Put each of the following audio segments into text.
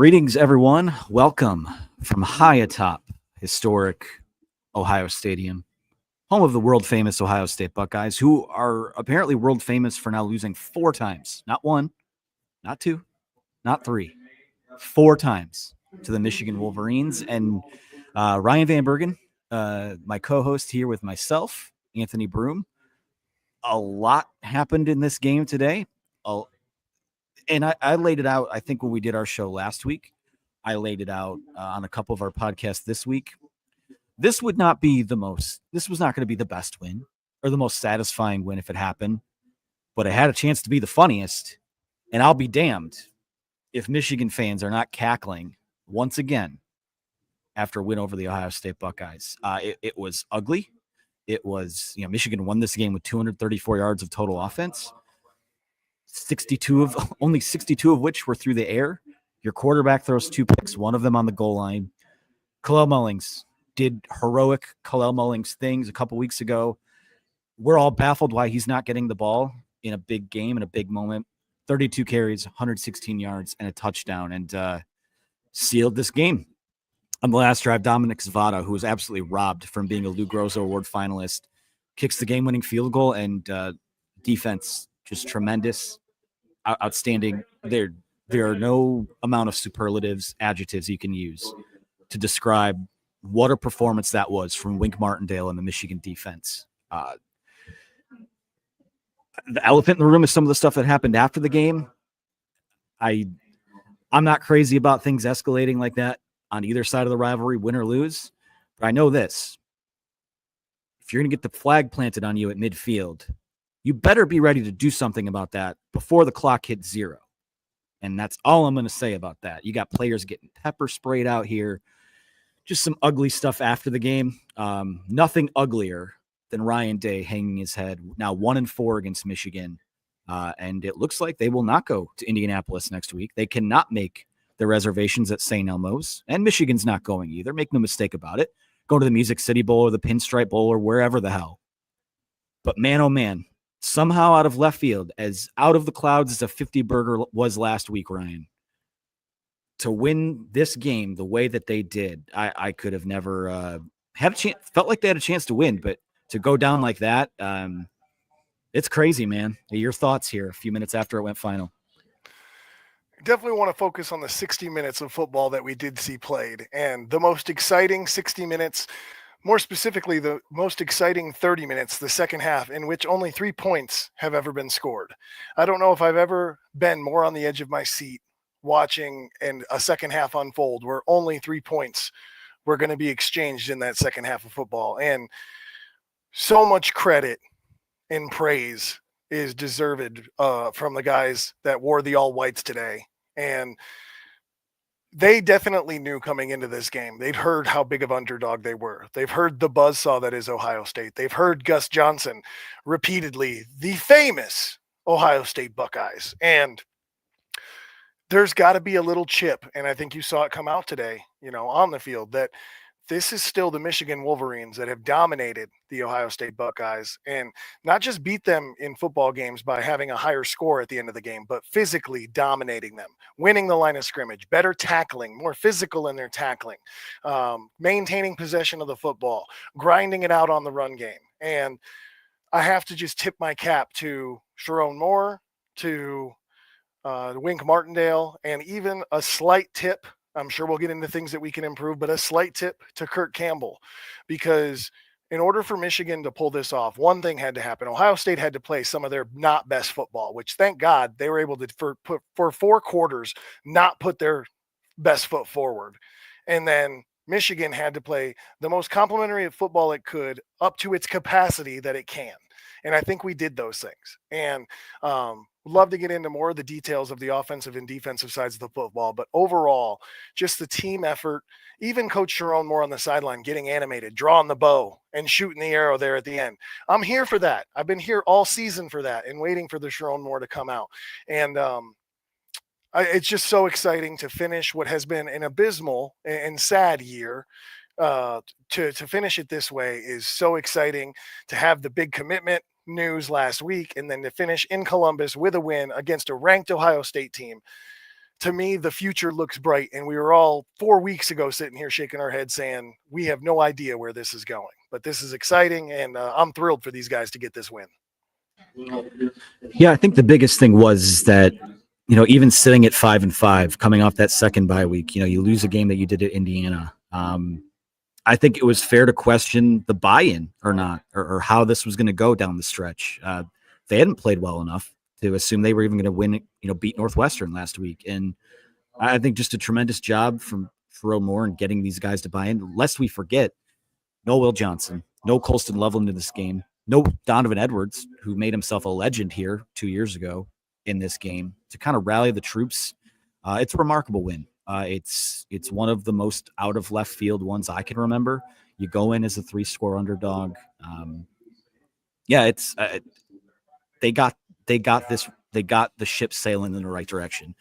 Greetings, everyone. Welcome from high atop historic Ohio Stadium, home of the world-famous Ohio State Buckeyes, who are apparently world-famous for now losing 4 times. Not 1, not 2, not 3, 4 times to the Michigan Wolverines. And Ryan Van Bergen, my co-host here with myself, Anthony Broome. A lot happened in this game today. And I laid it out, I think, when we did our show last week. I laid it out on a couple of our podcasts this week. This was not going to be the best win or the most satisfying win if it happened, but it had a chance to be the funniest. And I'll be damned if Michigan fans are not cackling once again after a win over the Ohio State Buckeyes. It was ugly. It was, Michigan won this game with 234 yards of total offense. Only 62 of which were through the air. Your quarterback throws 2 picks, one of them on the goal line. Kalel Mullings did heroic Kalel Mullings things a couple weeks ago. We're all baffled why he's not getting the ball in a big game, in a big moment. 32 carries, 116 yards, and a touchdown, and sealed this game. On the last drive, Dominic Zavada, who was absolutely robbed from being a Lou Groza Award finalist, kicks the game-winning field goal, and defense just tremendous, outstanding. There are no amount of superlatives, adjectives you can use to describe what a performance that was from Wink Martindale and the Michigan defense. The elephant in the room is some of the stuff that happened after the game. I'm not crazy about things escalating like that on either side of the rivalry, win or lose. But I know this. If you're going to get the flag planted on you at midfield, you better be ready to do something about that before the clock hits 0. And that's all I'm going to say about that. You got players getting pepper sprayed out here. Just some ugly stuff after the game. Nothing uglier than Ryan Day hanging his head. Now 1-4 against Michigan. And it looks like they will not go to Indianapolis next week. They cannot make their reservations at St. Elmo's. And Michigan's not going either. Make no mistake about it. Go to the Music City Bowl or the Pinstripe Bowl or wherever the hell. But man, oh man, somehow out of left field, as out of the clouds as a 50 burger was last week, Ryan, to win this game the way that they did, I could have never had a chance. Felt like they had a chance to win, but to go down like that, it's crazy, man. Your thoughts here a few minutes after it went final. Definitely want to focus on the 60 minutes of football that we did see played, and the most exciting 60 minutes, more specifically, the most exciting 30 minutes, the second half, in which only 3 points have ever been scored. I don't know if I've ever been more on the edge of my seat watching a second half unfold where only 3 points were going to be exchanged in that second half of football. And so much credit and praise is deserved from the guys that wore the all whites today. And they definitely knew coming into this game. They'd heard how big of underdog they were. They've heard the buzzsaw that is Ohio State. They've heard Gus Johnson repeatedly, the famous Ohio State Buckeyes. And there's got to be a little chip, and I think you saw it come out today, on the field, that this is still the Michigan Wolverines that have dominated the Ohio State Buckeyes, and not just beat them in football games by having a higher score at the end of the game, but physically dominating them, winning the line of scrimmage, better tackling, more physical in their tackling, maintaining possession of the football, grinding it out on the run game. And I have to just tip my cap to Sherrone Moore, to Wink Martindale, and even a slight tip. I'm sure we'll get into things that we can improve, but a slight tip to Kurt Campbell, because in order for Michigan to pull this off, one thing had to happen. Ohio State had to play some of their not best football, which thank God they were able to, for 4 quarters, not put their best foot forward. And then Michigan had to play the most complimentary football it could up to its capacity that it can. And I think we did those things. And would love to get into more of the details of the offensive and defensive sides of the football. But overall, just the team effort, even Coach Sherrone Moore on the sideline getting animated, drawing the bow and shooting the arrow there at the end. I'm here for that. I've been here all season for that and waiting for the Sherrone Moore to come out. And it's just so exciting to finish what has been an abysmal and sad year. To finish it this way is so exciting. To have the big commitment news last week and then to finish in Columbus with a win against a ranked Ohio State team to me, the future looks bright. And we were all 4 weeks ago sitting here shaking our heads saying, we have no idea where this is going. But this is exciting, and I'm thrilled for these guys to get this win. Yeah, I think the biggest thing was that, even sitting at 5-5, coming off that second bye week, you lose a game that you did at Indiana. I think it was fair to question the buy-in or not, or how this was going to go down the stretch. They hadn't played well enough to assume they were even going to win, beat Northwestern last week. And I think just a tremendous job from Sherrone Moore and getting these guys to buy in. Lest we forget, no Will Johnson, no Colston Loveland in this game, no Donovan Edwards, who made himself a legend here 2 years ago in this game, to kind of rally the troops. It's a remarkable win. It's one of the most out of left field ones I can remember. You go in as a 3-score underdog. It's they got the ship sailing in the right direction.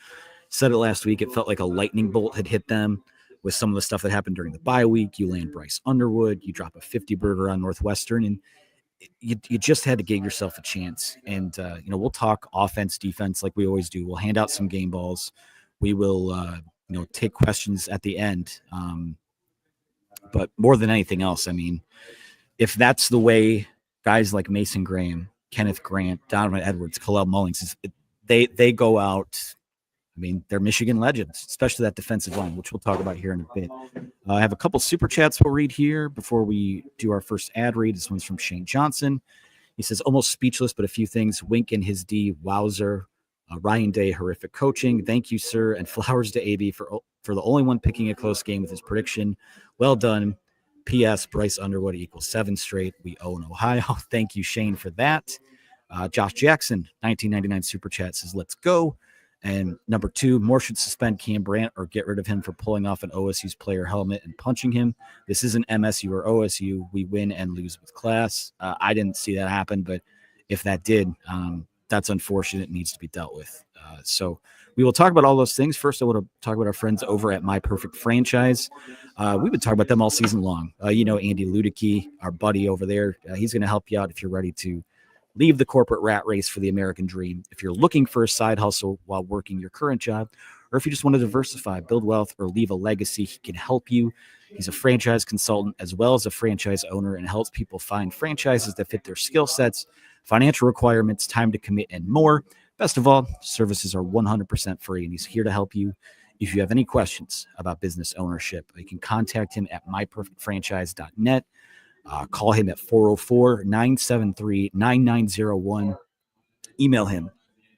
Said it last week. It felt like a lightning bolt had hit them with some of the stuff that happened during the bye week. You land Bryce Underwood, you drop a 50-burger on Northwestern, and you just had to give yourself a chance. And we'll talk offense, defense like we always do. We'll hand out some game balls. We will take questions at the end. But more than anything else, I mean, if that's the way guys like Mason Graham, Kenneth Grant, Donovan Edwards, Kalel Mullings, they go out. I mean, they're Michigan legends, especially that defensive line, which we'll talk about here in a bit. I have a couple super chats we'll read here before we do our first ad read. This one's from Shane Johnson. He says, almost speechless, but a few things. Wink and his D, wowzer. Ryan Day, horrific coaching. Thank you, sir. And flowers to AB for the only one picking a close game with his prediction. Well done. P.S. Bryce Underwood equals 7 straight. We own Ohio. Thank you, Shane, for that. Josh Jackson, 1999 super chat, says, let's go. And number 2, Moore should suspend Cam Brandt or get rid of him for pulling off an OSU's player helmet and punching him. This isn't MSU or OSU. We win and lose with class. I didn't see that happen, but if that did, that's unfortunate. It needs to be dealt with. So we will talk about all those things. First, I want to talk about our friends over at My Perfect Franchise. We've been talking about them all season long. Andy Luedecke, our buddy over there, he's going to help you out if you're ready to leave the corporate rat race for the American dream. If you're looking for a side hustle while working your current job, or if you just want to diversify, build wealth, or leave a legacy, he can help you. He's a franchise consultant as well as a franchise owner and helps people find franchises that fit their skill sets, financial requirements, time to commit, and more. Best of all, services are 100% free, and he's here to help you. If you have any questions about business ownership, you can contact him at myperfectfranchise.net. Call him at 404-973-9901. Email him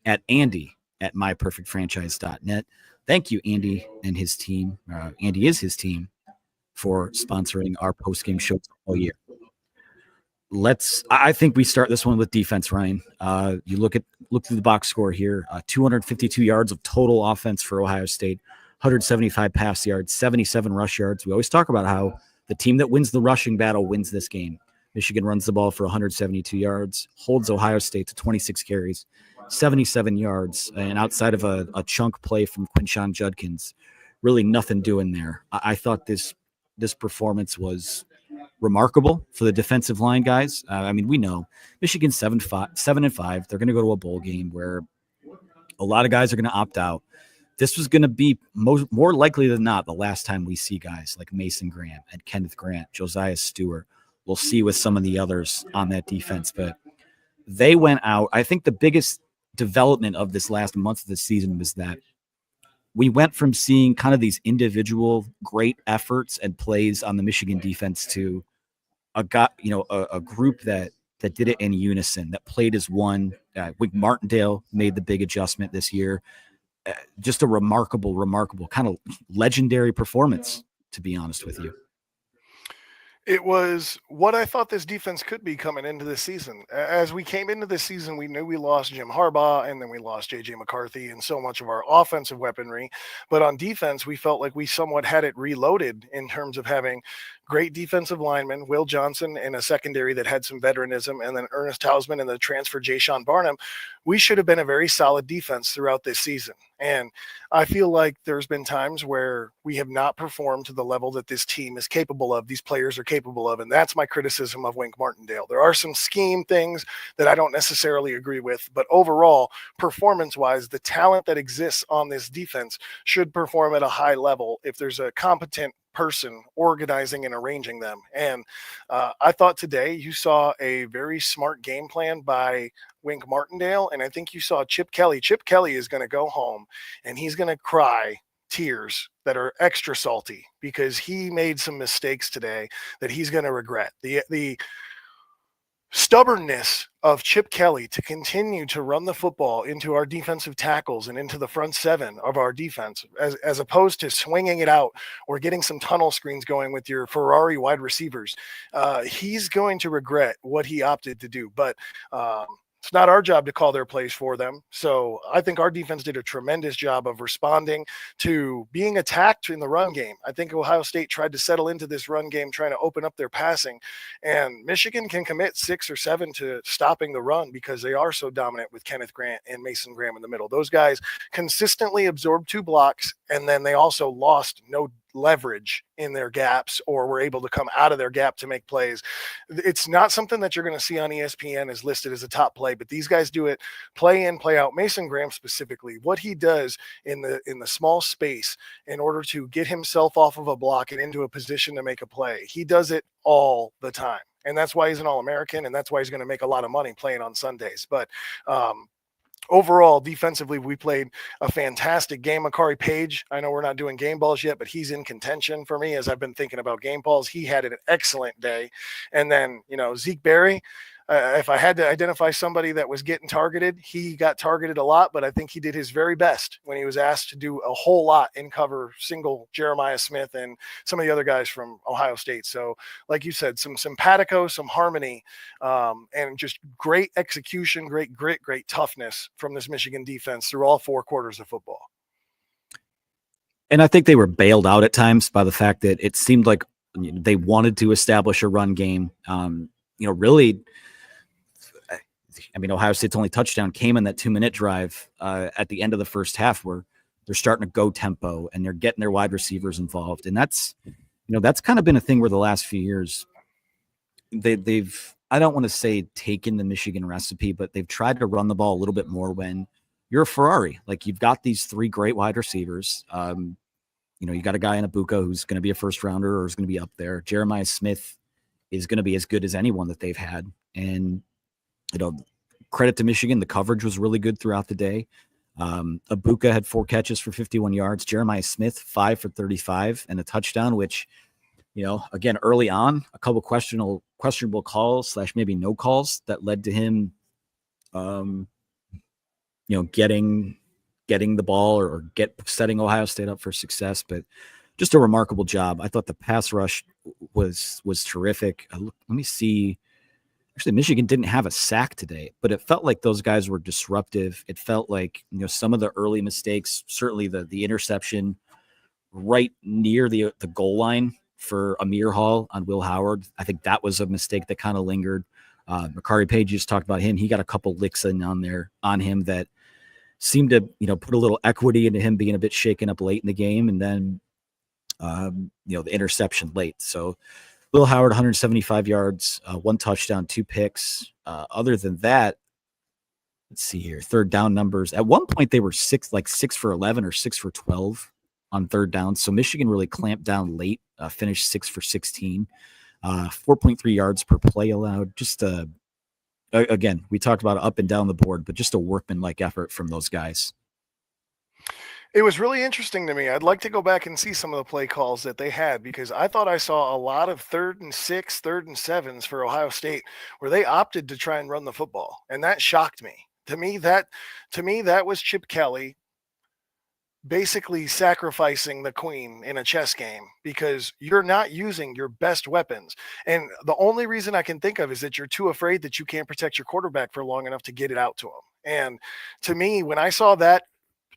at andy@myperfectfranchise.net. Thank you, Andy and his team. Andy is his team for sponsoring our post-game shows all year. I think we start this one with defense, Ryan. You look through the box score here, 252 yards of total offense for Ohio State, 175 pass yards, 77 rush yards. We always talk about how the team that wins the rushing battle wins this game. Michigan runs the ball for 172 yards, holds Ohio State to 26 carries, 77 yards, and outside of a chunk play from Quinshon Judkins, really nothing doing there. I thought this performance was remarkable for the defensive line guys. We know Michigan's 7-5. They're going to go to a bowl game where a lot of guys are going to opt out. This was going to be more likely than not the last time we see guys like Mason Graham and Kenneth Grant, Josiah Stewart. We'll see with some of the others on that defense, but they went out. I think the biggest development of this last month of the season was that we went from seeing kind of these individual great efforts and plays on the Michigan defense to a group that did it in unison, that played as one. Wink Martindale made the big adjustment this year. Just a remarkable kind of legendary performance, to be honest with you. It was what I thought this defense could be coming into this season. As we came into this season, we knew we lost Jim Harbaugh, and then we lost J.J. McCarthy and so much of our offensive weaponry. But on defense, we felt like we somewhat had it reloaded in terms of having great defensive linemen, Will Johnson in a secondary that had some veteranism, and then Ernest Hausman and the transfer Jayshon Barnum, we should have been a very solid defense throughout this season. And I feel like there's been times where we have not performed to the level that this team is capable of, these players are capable of, and that's my criticism of Wink Martindale. There are some scheme things that I don't necessarily agree with, but overall, performance-wise, the talent that exists on this defense should perform at a high level if there's a competent person organizing and arranging them. And I thought today you saw a very smart game plan by Wink Martindale, and I think you saw Chip Kelly. Chip Kelly is going to go home and he's going to cry tears that are extra salty because he made some mistakes today that he's going to regret. The stubbornness of Chip Kelly to continue to run the football into our defensive tackles and into the front seven of our defense, as opposed to swinging it out or getting some tunnel screens going with your Ferrari wide receivers. He's going to regret what he opted to do, but it's not our job to call their plays for them. So I think our defense did a tremendous job of responding to being attacked in the run game. I think Ohio State tried to settle into this run game, trying to open up their passing. And Michigan can commit 6 or 7 to stopping the run because they are so dominant with Kenneth Grant and Mason Graham in the middle. Those guys consistently absorbed 2 blocks, and then they also lost no leverage in their gaps or were able to come out of their gap to make plays. It's not something that you're going to see on ESPN as listed as a top play, but these guys do it play in, play out. Mason Graham specifically, what he does in the small space in order to get himself off of a block and into a position to make a play, he does it all the time. And that's why he's an All-American, and that's why he's going to make a lot of money playing on Sundays. But overall, defensively, we played a fantastic game. Makari Page, I know we're not doing game balls yet, but he's in contention for me as I've been thinking about game balls. He had an excellent day. And then, Zeke Berry, if I had to identify somebody that was getting targeted, he got targeted a lot, but I think he did his very best when he was asked to do a whole lot in cover single Jeremiah Smith and some of the other guys from Ohio State. So like you said, some simpatico, some harmony, and just great execution, great grit, great toughness from this Michigan defense through all 4 quarters of football. And I think they were bailed out at times by the fact that it seemed like they wanted to establish a run game. Really, Ohio State's only touchdown came in that 2-minute drive at the end of the first half where they're starting to go tempo and they're getting their wide receivers involved. And that's kind of been a thing where the last few years they've, I don't want to say taken the Michigan recipe, but they've tried to run the ball a little bit more when you're a Ferrari. Like, you've got these 3 great wide receivers. You got a guy in Abuka who's going to be a first rounder or is going to be up there. Jeremiah Smith is going to be as good as anyone that they've had. And, credit to Michigan. The coverage was really good throughout the day. Abuka had 4 catches for 51 yards. Jeremiah Smith, 5 for 35 and a touchdown, which, again, early on, a couple questionable calls / maybe no calls that led to him, getting the ball or setting Ohio State up for success. But just a remarkable job. I thought the pass rush was terrific. Let me see. Actually, Michigan didn't have a sack today, but it felt like those guys were disruptive. It felt like, some of the early mistakes, certainly the interception right near the goal line for Amir Hall on Will Howard. I think that was a mistake that kind of lingered. Makari Page just talked about him. He got a couple licks on him that seemed to, put a little equity into him being a bit shaken up late in the game. And then, the interception late. So Will Howard, 175 yards, 1 touchdown, 2 picks. Other than that, let's see here. Third down numbers. At one point, they were 6 for 11 or 6 for 12 on third down. So Michigan really clamped down late, finished 6 for 16, 4.3 yards per play allowed. Just again, we talked about up and down the board, but just a workmanlike effort from those guys. It was really interesting to me. I'd like to go back and see some of the play calls that they had, because I thought I saw a lot of 3rd and 6, 3rd and 7s for Ohio State where they opted to try and run the football. And that shocked me. To me, that was Chip Kelly basically sacrificing the queen in a chess game because you're not using your best weapons. And the only reason I can think of is that you're too afraid that you can't protect your quarterback for long enough to get it out to him. And to me, when I saw that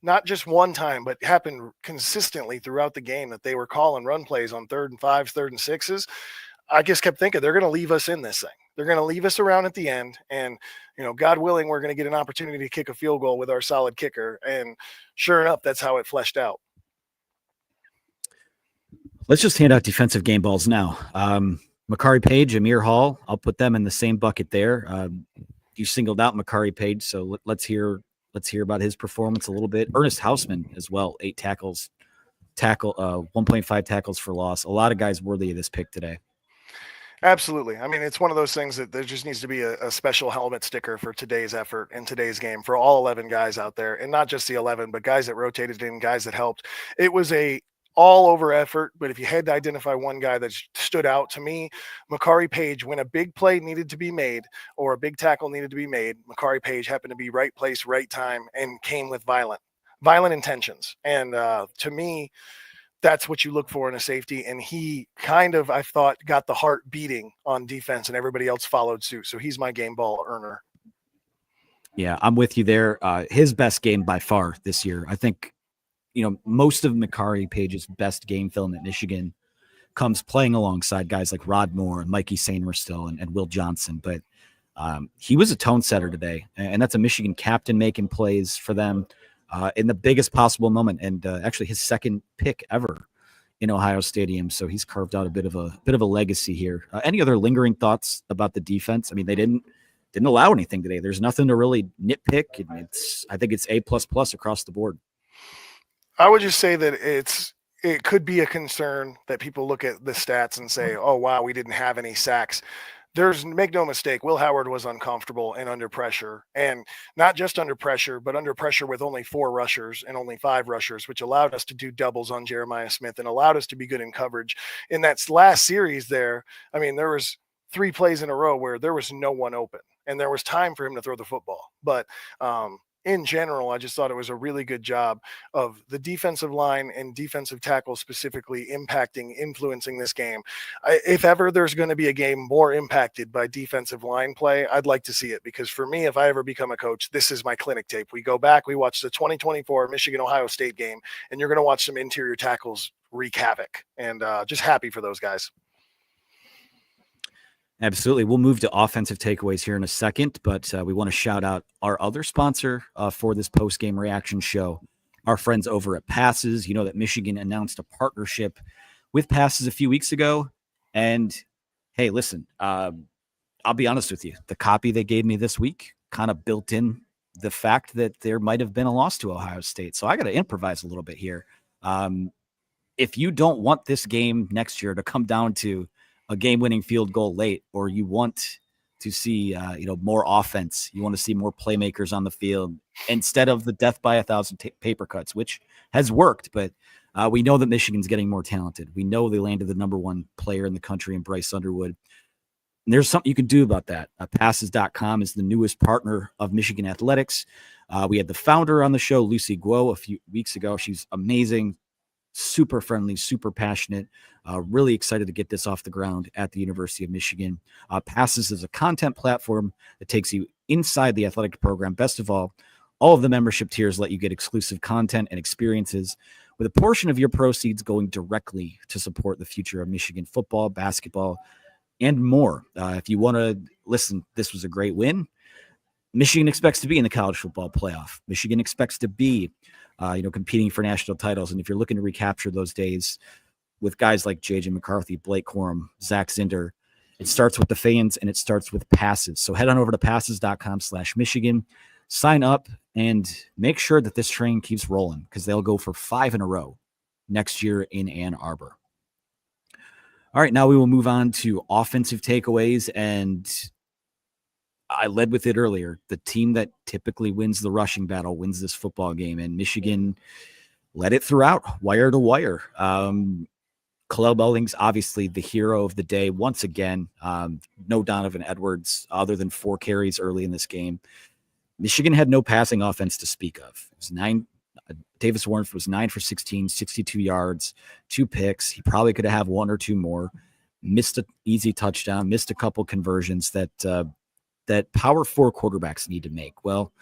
not just one time, but happened consistently throughout the game that they were calling run plays on 3rd and 5s, 3rd and 6s. I just kept thinking they're going to leave us in this thing. They're going to leave us around at the end. And, God willing, we're going to get an opportunity to kick a field goal with our solid kicker. And sure enough, that's how it fleshed out. Let's just hand out defensive game balls now. Makari Page, Amir Hall, I'll put them in the same bucket there. You singled out Makari Page, so let's hear about his performance a little bit. Ernest Hausman as well, 8 tackles, 1.5 tackles for loss. A lot of guys worthy of this pick today. Absolutely. I mean, it's one of those things that there just needs to be a special helmet sticker for today's effort and today's game for all 11 guys out there, and not just the 11, but guys that rotated in, guys that helped. It was a all over effort, but if you had to identify one guy that stood out to me, Makari Page, when a big play needed to be made or a big tackle needed to be made, Makari Page happened to be right place, right time, and came with violent intentions. And to me, that's what you look for in a safety. And he kind of, I thought, got the heart beating on defense, and everybody else followed suit. So he's my game ball earner. Yeah, I'm with you there. His best game by far this year. I think, most of Makari Page's best game film at Michigan comes playing alongside guys like Rod Moore and Mikey Sainristil and Will Johnson. But he was a tone setter today, and that's a Michigan captain making plays for them in the biggest possible moment. And actually his second pick ever in Ohio Stadium. So he's carved out a bit of a legacy here. Any other lingering thoughts about the defense? I mean, they didn't allow anything today. There's nothing to really nitpick. I think it's A++ across the board. I would just say that it could be a concern that people look at the stats and say, oh, wow, we didn't have any sacks. Make no mistake, Will Howard was uncomfortable and under pressure, and not just under pressure, but under pressure with only 4 rushers and only 5 rushers, which allowed us to do doubles on Jeremiah Smith and allowed us to be good in coverage. In that last series there, I mean, there was 3 plays in a row where there was no one open, and there was time for him to throw the football. But in general, I just thought it was a really good job of the defensive line and defensive tackle specifically influencing this game. If ever there's going to be a game more impacted by defensive line play, I'd like to see it, because for me, if I ever become a coach, this is my clinic tape. We go back, we watch the 2024 Michigan-Ohio State game, and you're going to watch some interior tackles wreak havoc, and just happy for those guys. Absolutely. We'll move to offensive takeaways here in a second, but we want to shout out our other sponsor for this post-game reaction show, our friends over at Passes. You know that Michigan announced a partnership with Passes a few weeks ago. And hey, listen, I'll be honest with you. The copy they gave me this week kind of built in the fact that there might have been a loss to Ohio State. So I got to improvise a little bit here. If you don't want this game next year to come down to a game-winning field goal late, or you want to see, more offense, you want to see more playmakers on the field instead of the death by 1,000 paper cuts, which has worked, but we know that Michigan's getting more talented. We know they landed the number 1 player in the country in Bryce Underwood. And there's something you can do about that. Passes.com is the newest partner of Michigan athletics. We had the founder on the show, Lucy Guo, a few weeks ago. She's amazing, super friendly, super passionate, really excited to get this off the ground at the University of Michigan. Passes is a content platform that takes you inside the athletic program. Best of all of the membership tiers let you get exclusive content and experiences, with a portion of your proceeds going directly to support the future of Michigan football, basketball, and more. If you want to listen, this was a great win. Michigan expects to be in the college football playoff. Michigan expects to be competing for national titles. And if you're looking to recapture those days with guys like J.J. McCarthy, Blake Corum, Zach Zinder, it starts with the fans and it starts with Passes. So head on over to passes.com/Michigan, sign up, and make sure that this train keeps rolling, because they'll go for 5 in a row next year in Ann Arbor. All right, now we will move on to offensive takeaways, and I led with it earlier. The team that typically wins the rushing battle wins this football game, and Michigan led it throughout, wire to wire. Kalel Belling's obviously the hero of the day once again. No Donovan Edwards, other than 4 carries early in this game. Michigan had no passing offense to speak of. It was 9. Davis Warren was 9 for 16, 62 yards, 2 picks. He probably could have 1 or 2 more. Missed an easy touchdown, missed a couple conversions that Power 4 quarterbacks need to make. Well,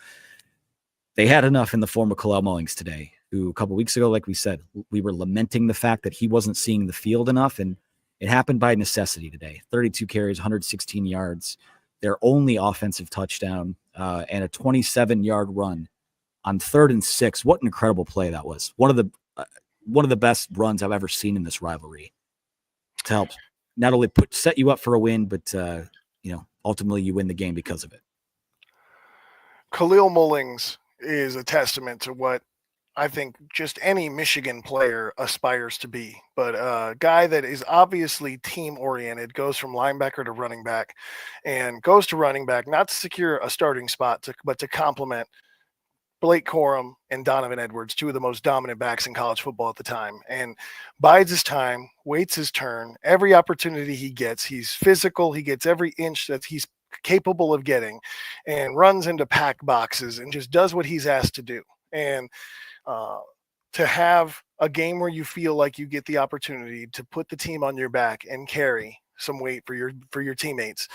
they had enough in the form of Kalel Mullings today, who a couple weeks ago, like we said, we were lamenting the fact that he wasn't seeing the field enough, and it happened by necessity today. 32 carries, 116 yards, their only offensive touchdown, and a 27-yard run on 3rd and 6. What an incredible play that was. One of the best runs I've ever seen in this rivalry to help not only set you up for a win, but ultimately you win the game because of it. Kalel Mullings is a testament to what I think just any Michigan player aspires to be. But a guy that is obviously team-oriented, goes from linebacker to running back, and goes to running back not to secure a starting spot, but to complement Blake Corum and Donovan Edwards, two of the most dominant backs in college football at the time, and bides his time, waits his turn. Every opportunity he gets, he's physical. He gets every inch that he's capable of getting, and runs into pack boxes and just does what he's asked to do. And to have a game where you feel like you get the opportunity to put the team on your back and carry some weight for your teammates,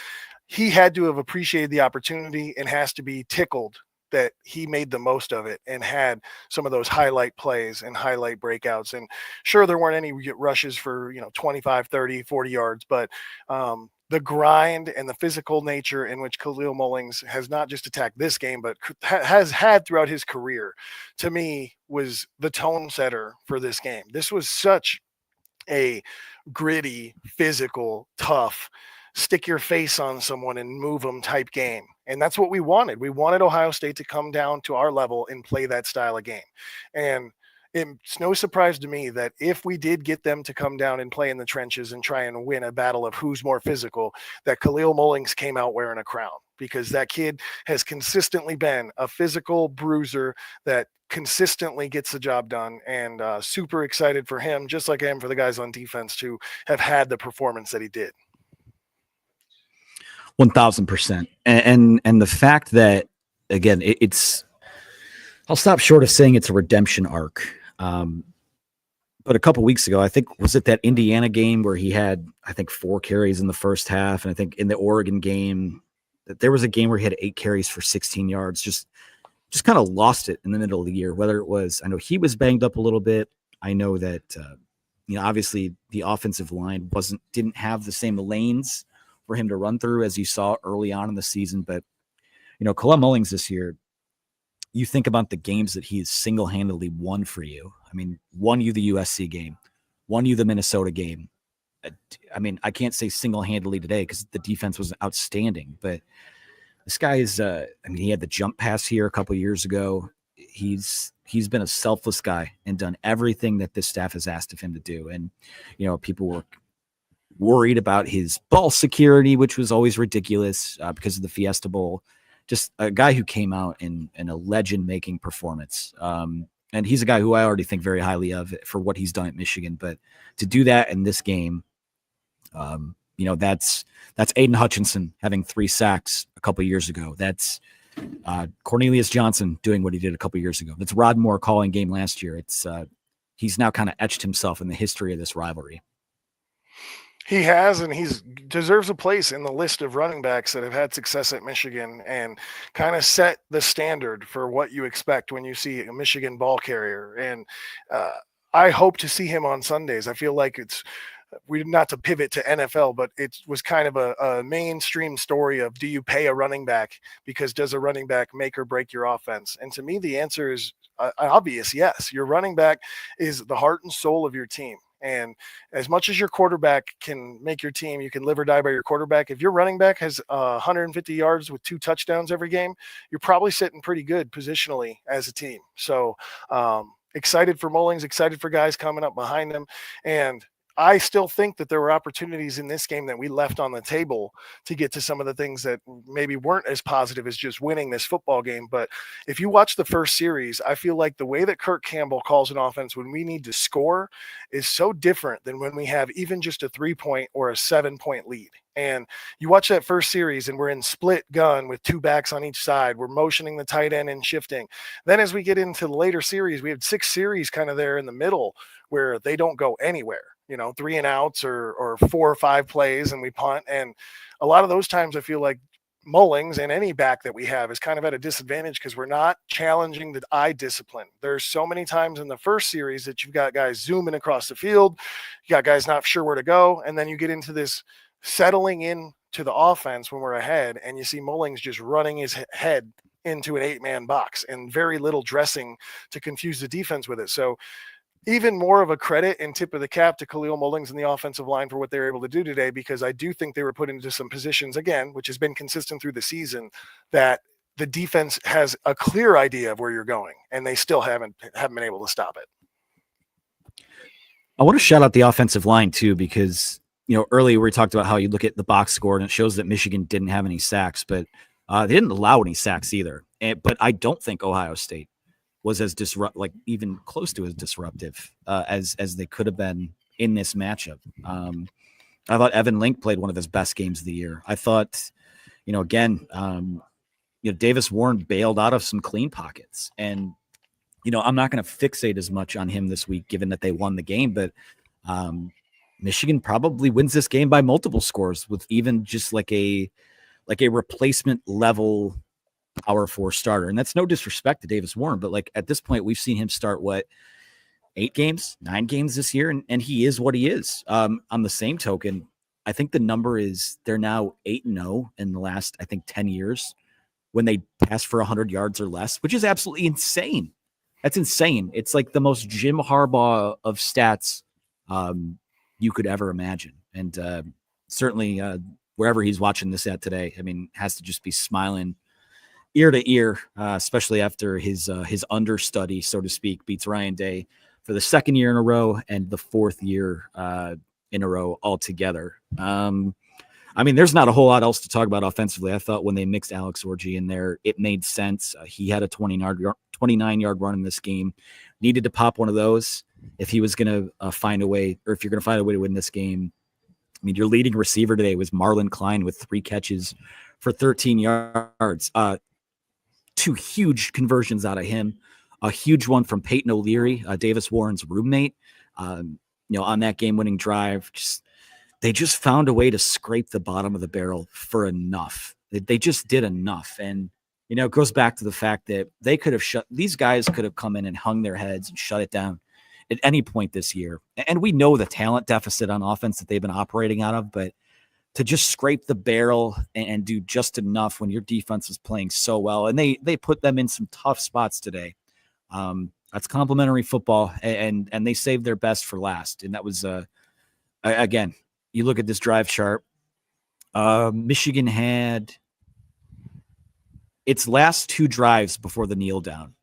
he had to have appreciated the opportunity and has to be tickled that he made the most of it and had some of those highlight plays and highlight breakouts. And sure, there weren't any rushes for 25, 30, 40 yards, but the grind and the physical nature in which Kalel Mullings has not just attacked this game, but has had throughout his career, to me, was the tone setter for this game. This was such a gritty, physical, tough, stick your face on someone and move them type game. And that's what we wanted. We wanted Ohio State to come down to our level and play that style of game. And it's no surprise to me that if we did get them to come down and play in the trenches and try and win a battle of who's more physical, that Kalel Mullings came out wearing a crown, because that kid has consistently been a physical bruiser that consistently gets the job done, and super excited for him, just like I am for the guys on defense, to have had the performance that he did. 1000%. And the fact that, again, it's, I'll stop short of saying it's a redemption arc. But a couple weeks ago, I think, was it that Indiana game where he had, 4 carries in the first half? And I think in the Oregon game, that there was a game where he had 8 carries for 16 yards, just kind of lost it in the middle of the year. Whether it was, I know he was banged up a little bit. I know that, obviously the offensive line didn't have the same lanes for him to run through as you saw early on in the season. But, Kalel Mullings this year, you think about the games that he's single-handedly won for you. I mean, won you the USC game, won you the Minnesota game. I mean, I can't say single-handedly today because the defense was outstanding, but this guy is, he had the jump pass here a couple years ago. He's been a selfless guy and done everything that this staff has asked of him to do. And, people were worried about his ball security, which was always ridiculous because of the Fiesta Bowl. Just a guy who came out in a legend-making performance. And he's a guy who I already think very highly of for what he's done at Michigan. But to do that in this game, that's Aiden Hutchinson having 3 sacks a couple years ago. That's Cornelius Johnson doing what he did a couple years ago. That's Rod Moore calling game last year. It's he's now kind of etched himself in the history of this rivalry. He has, and he deserves a place in the list of running backs that have had success at Michigan and kind of set the standard for what you expect when you see a Michigan ball carrier. And I hope to see him on Sundays. I feel like not to pivot to NFL, but it was kind of a mainstream story of, do you pay a running back because does a running back make or break your offense? And to me, the answer is obvious. Yes, your running back is the heart and soul of your team. And as much as your quarterback can make your team, you can live or die by your quarterback. If your running back has 150 yards with 2 touchdowns every game, you're probably sitting pretty good positionally as a team. So excited for Mullings, excited for guys coming up behind him. And I still think that there were opportunities in this game that we left on the table to get to some of the things that maybe weren't as positive as just winning this football game. But if you watch the first series, I feel like the way that Kirk Campbell calls an offense when we need to score is so different than when we have even just a 3-point or a 7-point lead. And you watch that first series and we're in split gun with 2 backs on each side. We're motioning the tight end and shifting. Then as we get into the later series, we had 6 series kind of there in the middle where they don't go anywhere. 3 and outs or 4 or 5 plays and we punt. And a lot of those times I feel like Mullings and any back that we have is kind of at a disadvantage because we're not challenging the eye discipline. There's so many times in the first series that you've got guys zooming across the field, you got guys not sure where to go, and then you get into this settling in to the offense when we're ahead, and you see Mullings just running his head into an 8-man box and very little dressing to confuse the defense with it. So even more of a credit and tip of the cap to Khalil Mullings and the offensive line for what they were able to do today, because I do think they were put into some positions, again, which has been consistent through the season, that the defense has a clear idea of where you're going, and they still haven't been able to stop it. I want to shout out the offensive line too, because earlier we talked about how you look at the box score and it shows that Michigan didn't have any sacks, but they didn't allow any sacks either. But I don't think Ohio State was as even close to as disruptive as they could have been in this matchup. I thought Evan Link played one of his best games of the year. I thought, again, Davis Warren bailed out of some clean pockets, and I'm not going to fixate as much on him this week, given that they won the game, but Michigan probably wins this game by multiple scores with even just like a replacement level Power 4 starter. And that's no disrespect to Davis Warren, but at this point, we've seen him start 9 games this year, and he is what he is. On the same token, I think the number is they're now 8-0 in the last, 10 years when they pass for 100 yards or less, which is absolutely insane. That's insane. It's like the most Jim Harbaugh of stats you could ever imagine. And certainly wherever he's watching this at today, has to just be smiling ear to ear, especially after his understudy, so to speak, beats Ryan Day for the second year in a row and the fourth year in a row altogether. There's not a whole lot else to talk about offensively. I thought when they mixed Alex Orji in there, it made sense. He had a 29-yard run in this game. Needed to pop one of those if he was going to find a way, or if you're going to find a way to win this game. Your leading receiver today was Marlon Klein with 3 catches for 13 yards. 2 huge conversions out of him. A huge one from Peyton O'Leary, Davis Warren's roommate, on that game-winning drive. They just found a way to scrape the bottom of the barrel for enough. They just did enough. And, it goes back to the fact that these guys could have come in and hung their heads and shut it down at any point this year. And we know the talent deficit on offense that they've been operating out of, but to just scrape the barrel and do just enough when your defense is playing so well. And they put them in some tough spots today. That's complimentary football, and they saved their best for last. And that was, again, you look at this drive chart. Michigan had its last 2 drives before the kneel down.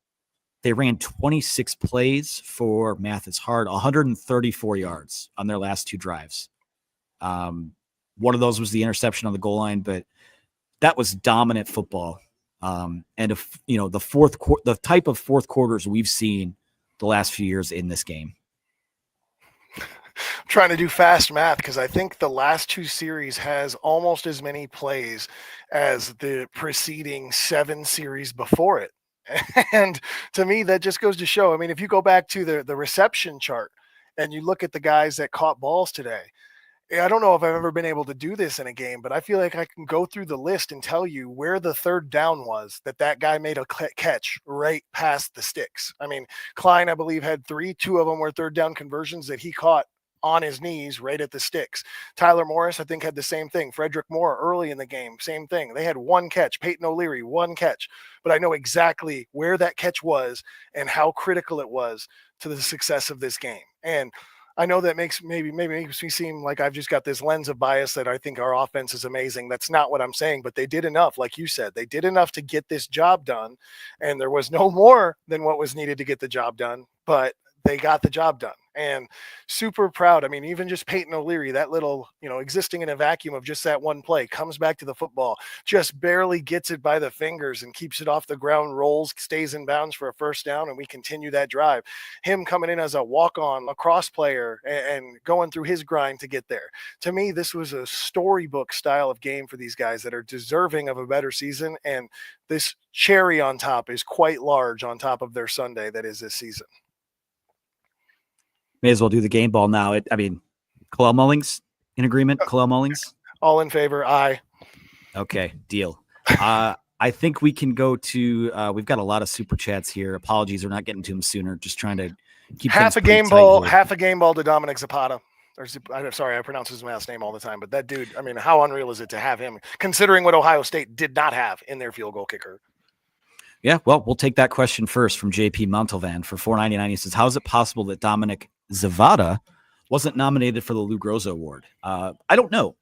They ran 26 plays for, math is hard, 134 yards on their last 2 drives. One of those was the interception on the goal line, but that was dominant football. And the type of fourth quarters we've seen the last few years in this game. I'm trying to do fast math because I think the last 2 series has almost as many plays as the preceding 7 series before it. And to me, that just goes to show, if you go back to the reception chart and you look at the guys that caught balls today, I don't know if I've ever been able to do this in a game, but I feel like I can go through the list and tell you where the third down was that guy made a catch right past the sticks. Klein, I believe, had 3. 2 of them were third down conversions that he caught on his knees right at the sticks. Tyler Morris, I think, had the same thing. Frederick Moore early in the game, same thing. They had 1 catch. Peyton O'Leary, 1 catch. But I know exactly where that catch was and how critical it was to the success of this game. And I know that makes makes me seem like I've just got this lens of bias that I think our offense is amazing. That's not what I'm saying, but they did enough. Like you said, they did enough to get this job done, and there was no more than what was needed to get the job done, but they got the job done. And super proud. Even just Peyton O'Leary, that little, existing in a vacuum of just that one play, comes back to the football, just barely gets it by the fingers and keeps it off the ground, rolls, stays in bounds for a first down, and we continue that drive. Him coming in as a walk-on lacrosse player and going through his grind to get there. To me, this was a storybook style of game for these guys that are deserving of a better season, and this cherry on top is quite large on top of their sundae that is this season. May as well do the game ball now. Khalil Mullings in agreement? Khalil Mullings? All in favor, aye. Okay, deal. I think we can go to. We've got a lot of super chats here. Apologies, we're not getting to them sooner. Just trying to keep half things a pretty game tight ball, here. half a game ball to Dominic Zapata. I'm sorry, I pronounce his last name all the time, but that dude. I mean, how unreal is it to have him, considering what Ohio State did not have in their field goal kicker? Yeah, well, we'll take that question first from JP Montalvan for $4.99. He says, "How is it possible that Dominic Zavada wasn't nominated for the Lou Groza Award?" I don't know,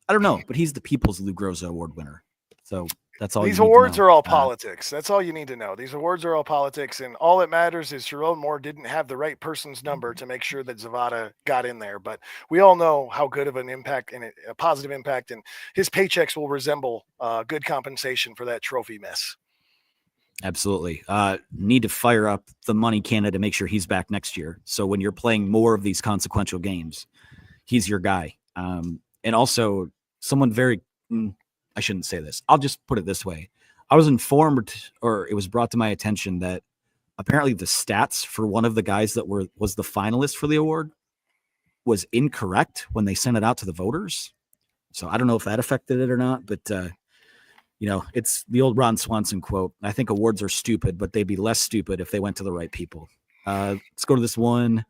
but he's the People's Lou Groza Award winner, so that's all. These you need awards to know. are all politics. That's all you need to know. These awards are all politics, and all that matters is Sherrone Moore didn't have the right person's number to make sure that Zavada got in there. But we all know how good of an impact and a positive impact, and his paychecks will resemble good compensation for that trophy miss. Absolutely. Need to fire up the money Canada to make sure he's back next year. So when you're playing more of these consequential games, he's your guy. And also someone I shouldn't say this. I'll just put it this way. I was informed, or it was brought to my attention, that apparently the stats for one of the guys that was the finalist for the award was incorrect when they sent it out to the voters. So I don't know if that affected it or not, but it's the old Ron Swanson quote. I think awards are stupid, but they'd be less stupid if they went to the right people. Let's go to this one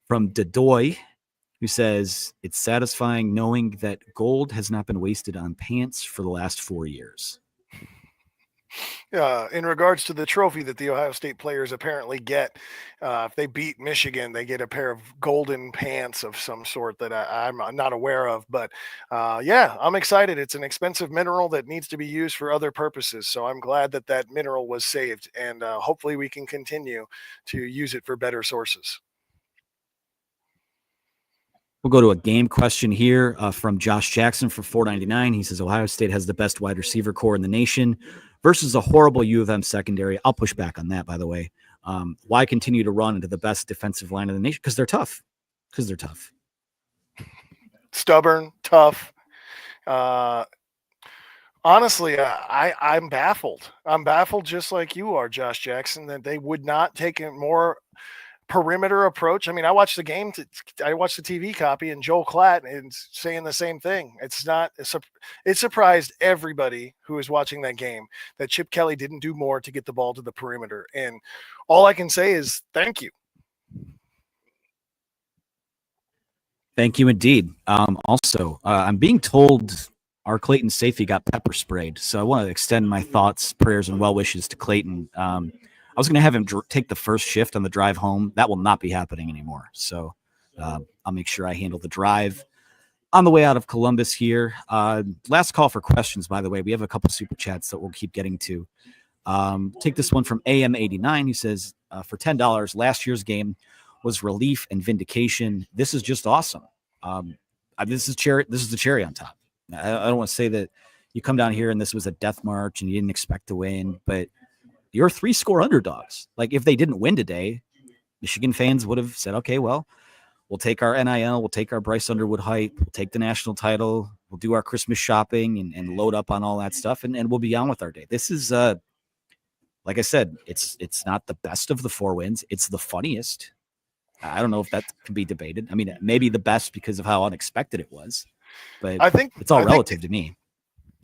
from Dedoy, who says, "It's satisfying knowing that gold has not been wasted on pants for the last 4 years." In regards to the trophy that the Ohio State players apparently get, if they beat Michigan, they get a pair of golden pants of some sort that I'm not aware of. But yeah, I'm excited. It's an expensive mineral that needs to be used for other purposes. So I'm glad that that mineral was saved, and hopefully we can continue to use it for better sources. We'll go to a game question here from Josh Jackson for $4.99. He says, "Ohio State has the best wide receiver core in the nation versus a horrible U of M secondary." I'll push back on that, by the way. Why continue to run into the best defensive line in the nation? Because they're tough. Stubborn, tough. Honestly, I'm baffled. I'm baffled just like you are, Josh Jackson, that they would not take a more perimeter approach. I mean, I watched the game. I watched the TV copy, and Joel Klatt is saying the same thing. It surprised everybody who was watching that game that Chip Kelly didn't do more to get the ball to the perimeter. And all I can say is thank you. Thank you indeed. Also, I'm being told our Clayton safety got pepper sprayed, so I want to extend my thoughts, prayers, and well wishes to Clayton. I was going to have him take the first shift on the drive home. That will not be happening anymore. So I'll make sure I handle the drive on the way out of Columbus here. Last call for questions, by the way. We have a couple super chats that we'll keep getting to. Take this one from AM89. He says, for $10, last year's game was relief and vindication. This is just awesome. This is the cherry on top. I don't want to say that you come down here and this was a death march and you didn't expect to win, but you're 3-score underdogs. Like, if they didn't win today, Michigan fans would have said, okay, well, we'll take our NIL, we'll take our Bryce Underwood hype, we'll take the national title, we'll do our Christmas shopping and load up on all that stuff, and we'll be on with our day. This is, like I said, it's not the best of the 4 wins. It's the funniest. I don't know if that can be debated. I mean, maybe the best because of how unexpected it was, but I think it's all relative to me.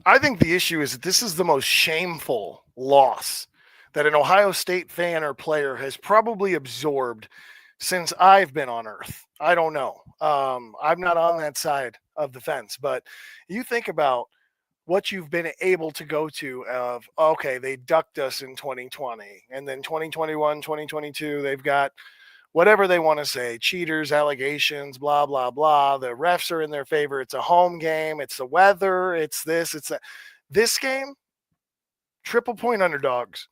I think the issue is that this is the most shameful loss that an Ohio State fan or player has probably absorbed since I've been on earth. I don't know. I'm not on that side of the fence, but you think about what you've been able to go to of, okay, they ducked us in 2020, and then 2021, 2022, they've got whatever they want to say, cheaters, allegations, blah, blah, blah. The refs are in their favor. It's a home game. It's the weather. It's this, it's that. This game, triple point underdogs.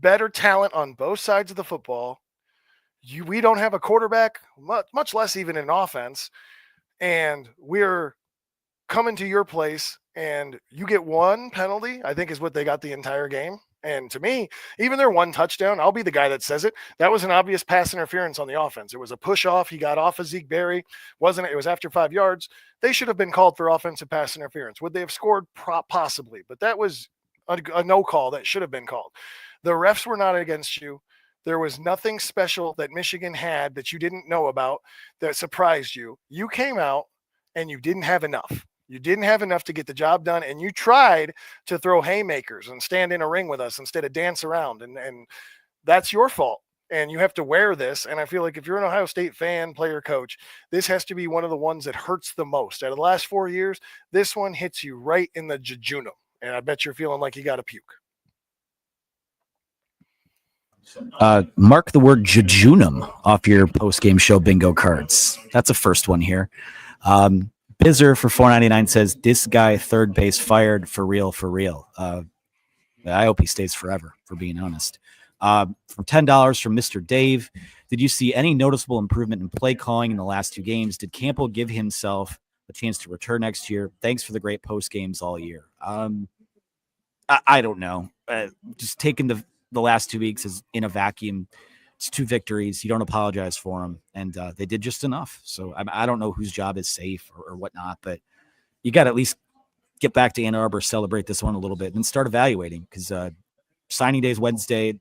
Better talent on both sides of the football. We don't have a quarterback, much less even an offense. And we're coming to your place, and you get one penalty, I think is what they got the entire game. And to me, even their one touchdown, I'll be the guy that says it. That was an obvious pass interference on the offense. It was a push off. He got off of Zeke Berry. It was after 5 yards. They should have been called for offensive pass interference. Would they have scored? Possibly. But that was a no call that should have been called. The refs were not against you. There was nothing special that Michigan had that you didn't know about that surprised you. You came out and you didn't have enough. You didn't have enough to get the job done, and you tried to throw haymakers and stand in a ring with us instead of dance around, and that's your fault. And you have to wear this. And I feel like if you're an Ohio State fan, player, coach, this has to be one of the ones that hurts the most. Out of the last 4 years, this one hits you right in the jejunum. And I bet you're feeling like you got to puke. Mark the word jejunum off your post-game show bingo cards. That's a first one here. Bizzer for $4.99 says, this guy third base fired for real, for real. I hope he stays forever, for being honest. From $10 from Mr. Dave, did you see any noticeable improvement in play calling in the last 2 games? Did Campbell give himself a chance to return next year? Thanks for the great post games all year. I don't know. Just taking the last 2 weeks is in a vacuum. It's 2 victories. You don't apologize for them, and they did just enough. So I don't know whose job is safe or whatnot, but you got to at least get back to Ann Arbor, celebrate this one a little bit, and start evaluating, because signing day is Wednesday.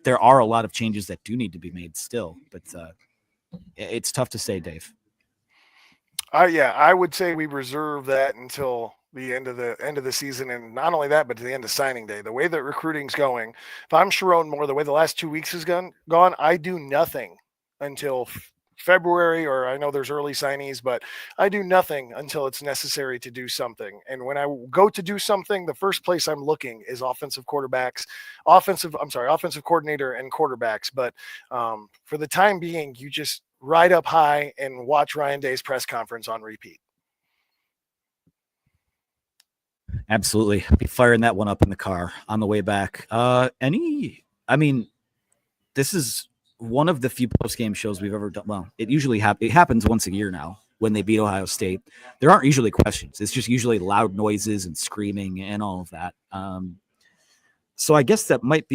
There are a lot of changes that do need to be made still, but it's tough to say, Dave. Yeah, I would say we reserve that until the end of the season, and not only that, but to the end of signing day. The way that recruiting's going, if I'm Sherrone Moore, the way the last 2 weeks has gone, I do nothing until February, or I know there's early signees, but I do nothing until it's necessary to do something. And when I go to do something, the first place I'm looking is offensive coordinator and quarterbacks. But for the time being, you just ride up high and watch Ryan Day's press conference on repeat. Absolutely. I'll be firing that one up in the car on the way back. This is one of the few post-game shows we've ever done. Well, it happens once a year now when they beat Ohio State. There aren't usually questions. It's just usually loud noises and screaming and all of that. So I guess that might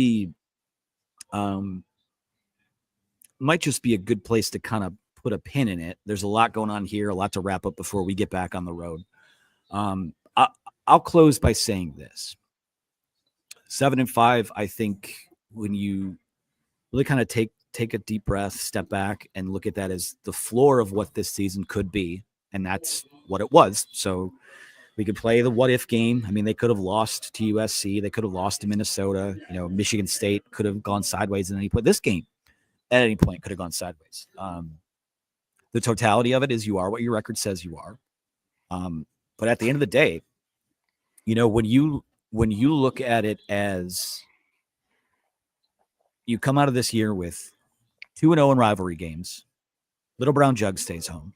just be a good place to kind of put a pin in it. There's a lot going on here, a lot to wrap up before we get back on the road. I'll close by saying this. 7-5, I think, when you really kind of take a deep breath, step back, and look at that as the floor of what this season could be, and that's what it was. So we could play the what-if game. I mean, they could have lost to USC. They could have lost to Minnesota. Michigan State could have gone sideways at any point. This game, at any point, could have gone sideways. The totality of it is you are what your record says you are. But at the end of the day, when you look at it as you come out of this year with 2-0 in rivalry games, Little Brown Jug stays home,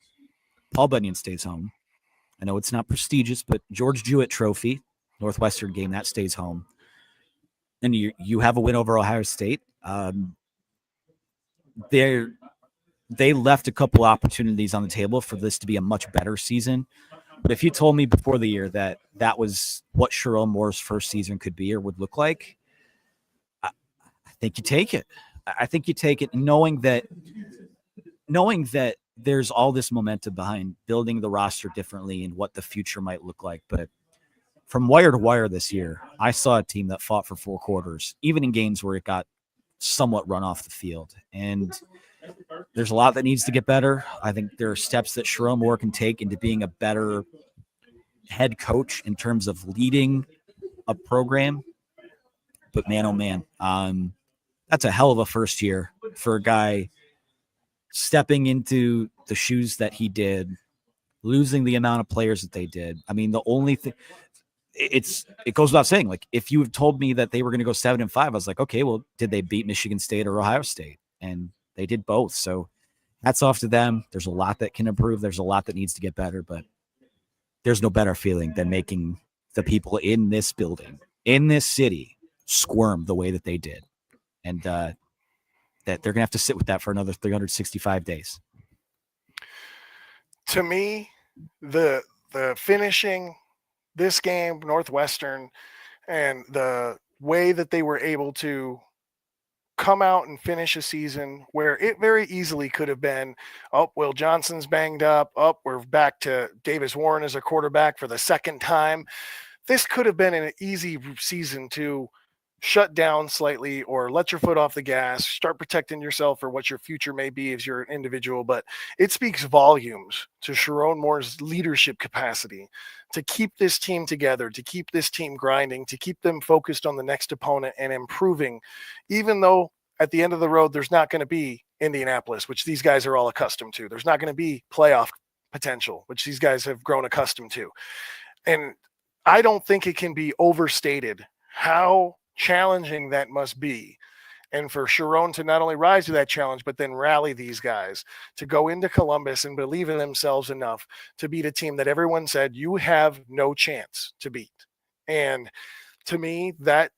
Paul Bunyan stays home. I know it's not prestigious, but George Jewett Trophy, Northwestern game, that stays home. And you have a win over Ohio State. They left a couple opportunities on the table for this to be a much better season. But if you told me before the year that was what Sherrone Moore's first season could be or would look like, I think you take it. I think you take it knowing that there's all this momentum behind building the roster differently and what the future might look like. But from wire to wire this year, I saw a team that fought for 4 quarters, even in games where it got somewhat run off the field. And there's a lot that needs to get better. I think there are steps that Sherrone Moore can take into being a better head coach in terms of leading a program. But man, oh man, that's a hell of a first year for a guy stepping into the shoes that he did, losing the amount of players that they did. I mean, the only thing it goes without saying, like, if you have told me that they were going to go 7-5, I was like, okay, well, did they beat Michigan State or Ohio State? And they did both. So hats off to them. There's a lot that can improve. There's a lot that needs to get better, but there's no better feeling than making the people in this building, in this city, squirm the way that they did. And that they're going to have to sit with that for another 365 days. To me, the finishing this game, Northwestern, and the way that they were able to come out and finish a season where it very easily could have been, oh, Will Johnson's banged up. Oh, we're back to Davis Warren as a quarterback for the second time. This could have been an easy season to shut down slightly or let your foot off the gas, start protecting yourself for what your future may be as you're an individual. But it speaks volumes to Sherrone Moore's leadership capacity to keep this team together, to keep this team grinding, to keep them focused on the next opponent and improving, even though at the end of the road, there's not going to be Indianapolis, which these guys are all accustomed to. There's not going to be playoff potential, which these guys have grown accustomed to. And I don't think it can be overstated how challenging that must be. And for Sherrone to not only rise to that challenge, but then rally these guys to go into Columbus and believe in themselves enough to beat a team that everyone said you have no chance to beat. And to me, that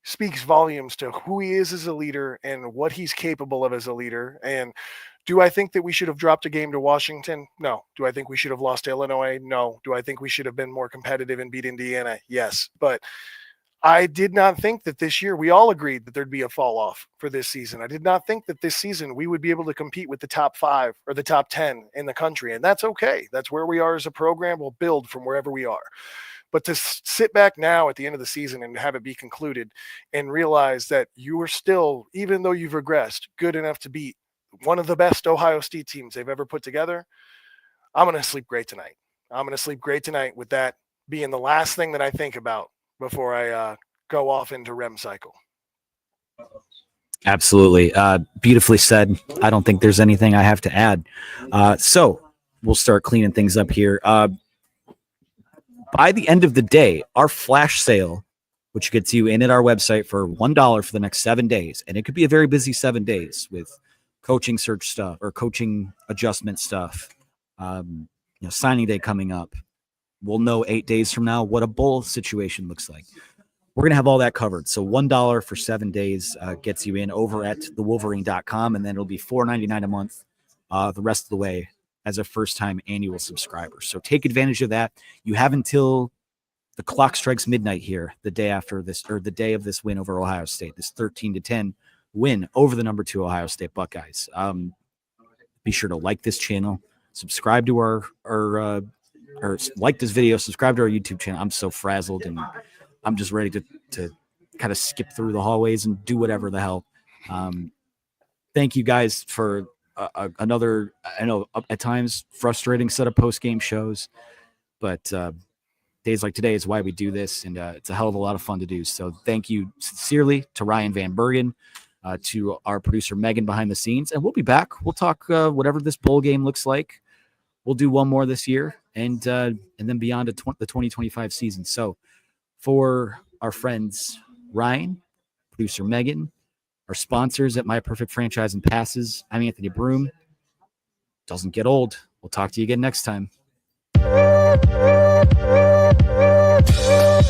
speaks volumes to who he is as a leader and what he's capable of as a leader. And do I think that we should have dropped a game to Washington? No. Do I think we should have lost to Illinois? No. Do I think we should have been more competitive and beat Indiana? Yes. But I did not think that this year, we all agreed that there'd be a fall off for this season. I did not think that this season we would be able to compete with the top 5 or the top 10 in the country. And that's okay. That's where we are as a program. We'll build from wherever we are. But to sit back now at the end of the season and have it be concluded and realize that you are still, even though you've regressed, good enough to beat one of the best Ohio State teams they've ever put together, I'm going to sleep great tonight. I'm going to sleep great tonight with that being the last thing that I think about before I go off into REM cycle. Absolutely. Beautifully said. I don't think there's anything I have to add. So we'll start cleaning things up here. By the end of the day, our flash sale, which gets you in at our website for $1 for the next 7 days, and it could be a very busy 7 days with coaching search stuff or coaching adjustment stuff, signing day coming up. We'll know 8 days from now what a bowl situation looks like. We're going to have all that covered. So $1 for 7 days gets you in over at thewolverine.com, and then it'll be $4.99 a month the rest of the way as a first-time annual subscriber. So take advantage of that. You have until the clock strikes midnight here, the day after this, or the day of this win over Ohio State, this 13-10 win over the number 2 Ohio State Buckeyes. Be sure to like this channel, subscribe to our or like this video, subscribe to our YouTube channel. I'm so frazzled and I'm just ready to kind of skip through the hallways and do whatever the hell. Thank you guys for another, I know at times frustrating set of post-game shows, but days like today is why we do this, and it's a hell of a lot of fun to do. So thank you sincerely to Ryan Van Bergen, to our producer Megan behind the scenes, and we'll be back. We'll talk whatever this bowl game looks like. We'll do one more this year, and then beyond the 2025 season. So for our friends Ryan, producer Megan, our sponsors at My Perfect Franchise and Passes, I'm Anthony Broome. Doesn't get old. We'll talk to you again next time.